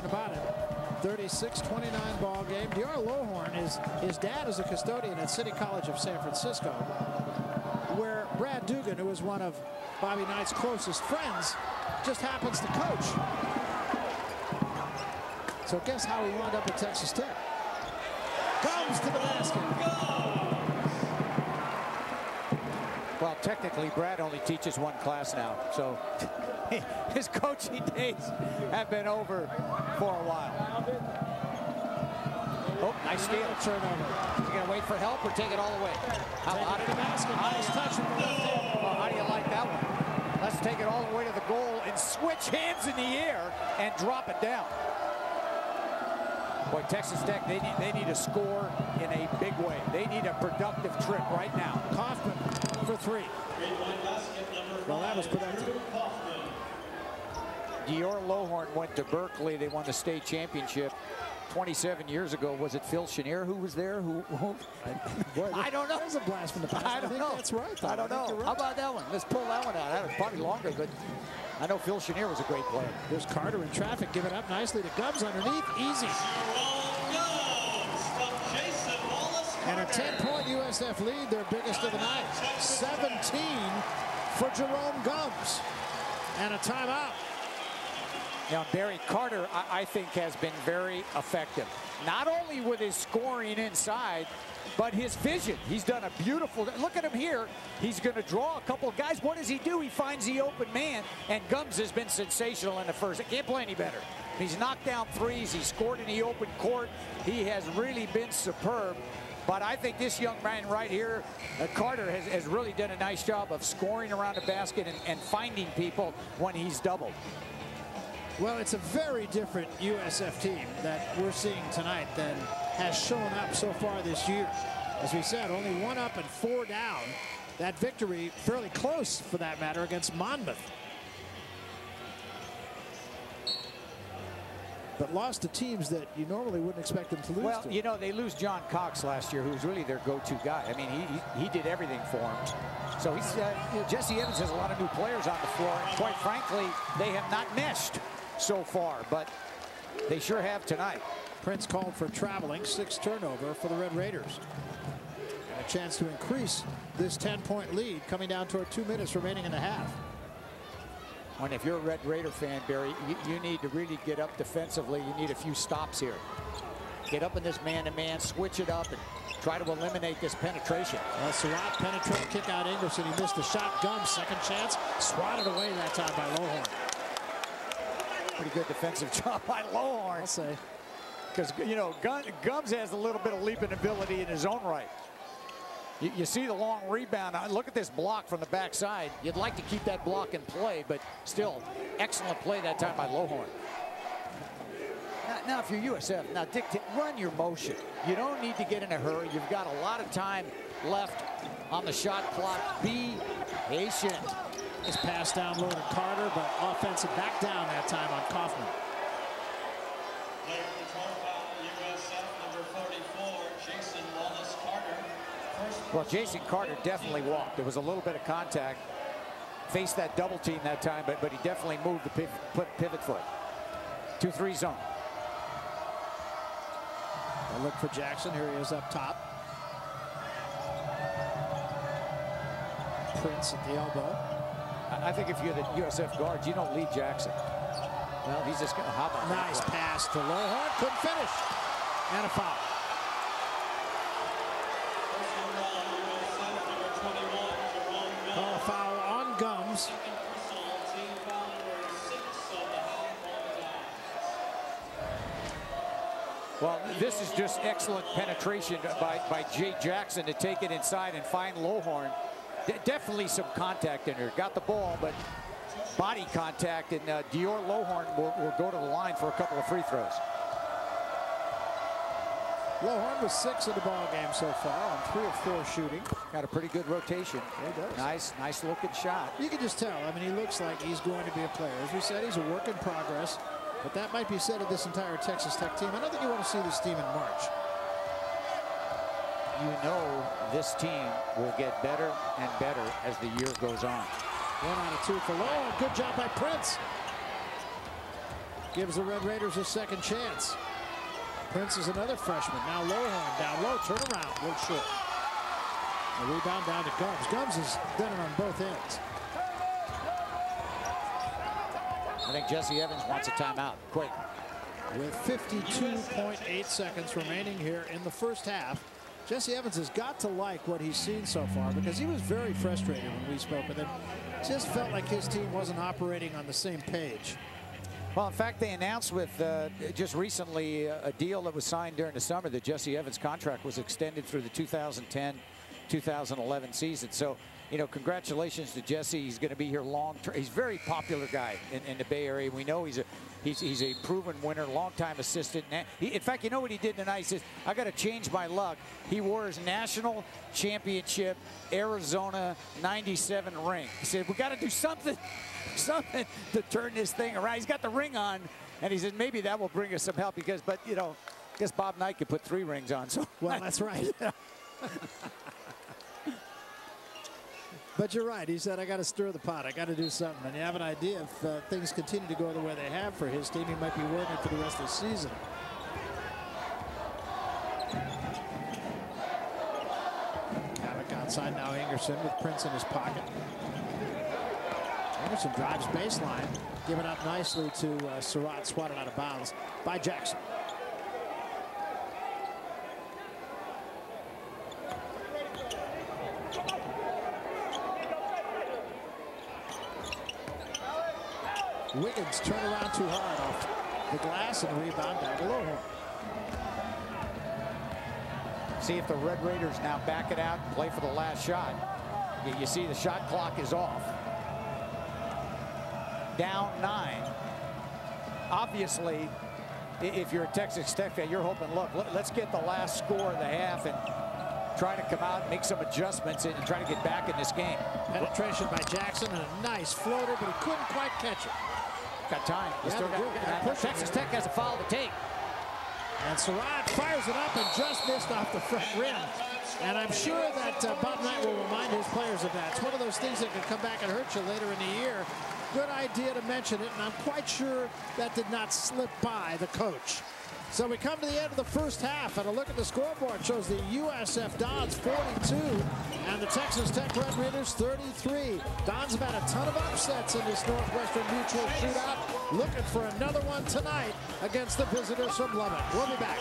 question about it. 36-29 ball game. Dior Lohorn, his dad is a custodian at City College of San Francisco, where Brad Dugan, who is one of Bobby Knight's closest friends, just happens to coach. So guess how he wound up at Texas Tech. Comes to the basket. Well, technically, Brad only teaches one class now, so his coaching days have been over for a while. Oh, nice steal. Turnover. You gonna wait for help or take it all the way? How Take it to the basket. Nice touch from the left hand. Well, how do you like that one? Let's take it all the way to the goal and switch hands in the air and drop it down. Boy, Texas Tech, they need a score in a big way. They need a productive trip right now. Kaufman for three. Well, that was productive. Dior Lohorn went to Berkeley. They won the state championship 27 years ago. Was it Phil Chenier who was there? Boy, I don't know. There's a blast from the past. I don't know. That's right. Though. I don't know. Right. How about that one? Let's pull that one out. That was probably longer, but I know Phil Chenier was a great player. There's Carter in traffic, giving up nicely to Gumbs underneath. Easy. And a 10-point USF lead, their biggest of the night. 17 for Jerome Gumbs. And a timeout. Now, Barry Carter, I think, has been very effective. Not only with his scoring inside, but his vision. He's done a beautiful, look at him here. He's going to draw a couple of guys. What does he do? He finds the open man, and Gumbs has been sensational in the first. He can't play any better. He's knocked down threes. He scored in the open court. He has really been superb. But I think this young man right here, Carter, has really done a nice job of scoring around the basket and finding people when he's doubled. Well, it's a very different USF team that we're seeing tonight than has shown up so far this year. As we said, only 1 up and 4 down. That victory fairly close, for that matter, against Monmouth. But lost to teams that you normally wouldn't expect them to lose well, to. you know, they lose John Cox last year, who was really their go-to guy. I mean, he did everything for him. So he's, you know, Jesse Evans has a lot of new players on the floor. And quite frankly, they have not meshed so far, but they sure have tonight. Prince called for traveling, 6th turnover for the Red Raiders. And a chance to increase this 10-point lead coming down toward 2 minutes remaining in the half. And if you're a Red Raider fan, Barry, you need to really get up defensively. You need a few stops here. Get up in this man-to-man, switch it up, and try to eliminate this penetration. Well, Surratt penetrate, kick out Ingerson. He missed a shot. Gumbs, second chance, swatted away that time by Lohorn. Pretty good defensive job by Lohorn. I'll say. Because, you know, Gumbs has a little bit of leaping ability in his own right. You see the long rebound. Look at this block from the backside. You'd like to keep that block in play, but still, excellent play that time by Lohorn. Now if you're USF, now run your motion. You don't need to get in a hurry. You've got a lot of time left on the shot clock. Be patient. This pass down low to Carter, but offensive back down that time on Kaufman. Well, Jason Carter definitely walked. There was a little bit of contact. Faced that double team that time, but he definitely moved the pivot foot. 2-3 zone. I'll look for Jackson. Here he is up top. Prince at the elbow. I think if you're the USF guards, you don't lead Jackson. Well, he's just going to hop on. Nice pass to Lohorn. Couldn't finish. And a foul. Call a foul on Gumbs. Well, this is just excellent penetration by Jay Jackson to take it inside and find Lohorn. Definitely some contact in there. Got the ball, but body contact, and Dior Lohorn will go to the line for a couple of free throws. Lohorn was 6 in the ball game so far on 3 of 4 shooting. Got a pretty good rotation. Yeah, he does. Nice looking shot. You can just tell. I mean, he looks like he's going to be a player. As we said, he's a work in progress. But that might be said of this entire Texas Tech team. I don't think you want to see this team in March. You know this team will get better and better as the year goes on. 1 out of 2 for Lohorn. Good job by Prince. gives the Red Raiders a second chance. Prince is another freshman. Now Lowhorn down low, turn around, a little short. The rebound down to Gumbs. Gumbs has done it on both ends. I think Jesse Evans wants a timeout, quick. With 52.8 seconds remaining here in the first half, Jesse Evans has got to like what he's seen so far, because he was very frustrated when we spoke with him. Just felt like his team wasn't operating on the same page. Well, in fact, they announced with just recently a deal that was signed during the summer that Jesse Evans' contract was extended through the 2010-2011 season. So, you know, congratulations to Jesse. He's going to be here long term. He's a very popular guy in the Bay Area. We know he's a proven winner, longtime assistant. In fact, you know what he did tonight? He says, I got to change my luck. He wore his national championship Arizona '97 ring. He said, we got to do something to turn this thing around. He's got the ring on, and he said maybe that will bring us some help, because, but you know, I guess Bob Knight could put 3 rings on. So well, that's right. But you're right. He said, I got to stir the pot. I got to do something. And you have an idea, if things continue to go the way they have for his team, he might be working for the rest of the season. Havoc outside now. Ingerson with Prince in his pocket. Ingerson drives baseline, given up nicely to Surratt, swatted out of bounds by Jackson. Wiggins turned around too hard off the glass, and the rebound down to Lowhorn. See if the Red Raiders now back it out and play for the last shot. You see the shot clock is off. Down 9. Obviously, if you're a Texas Tech fan, you're hoping, look, let's get the last score of the half and try to come out and make some adjustments and try to get back in this game. Penetration by Jackson and a nice floater, but he couldn't quite catch it. Got time. Texas Tech has a foul to take. And Surratt fires it up and just missed off the front rim. And I'm sure that Bob Knight will remind his players of that. It's one of those things that can come back and hurt you later in the year. Good idea to mention it, and I'm quite sure that did not slip by the coach. So we come to the end of the first half, and a look at the scoreboard shows the USF Dons 42 and the Texas Tech Red Raiders 33. Dons have had a ton of upsets in this Northwestern Mutual shootout. Looking for another one tonight against the visitors from Lubbock. We'll be back.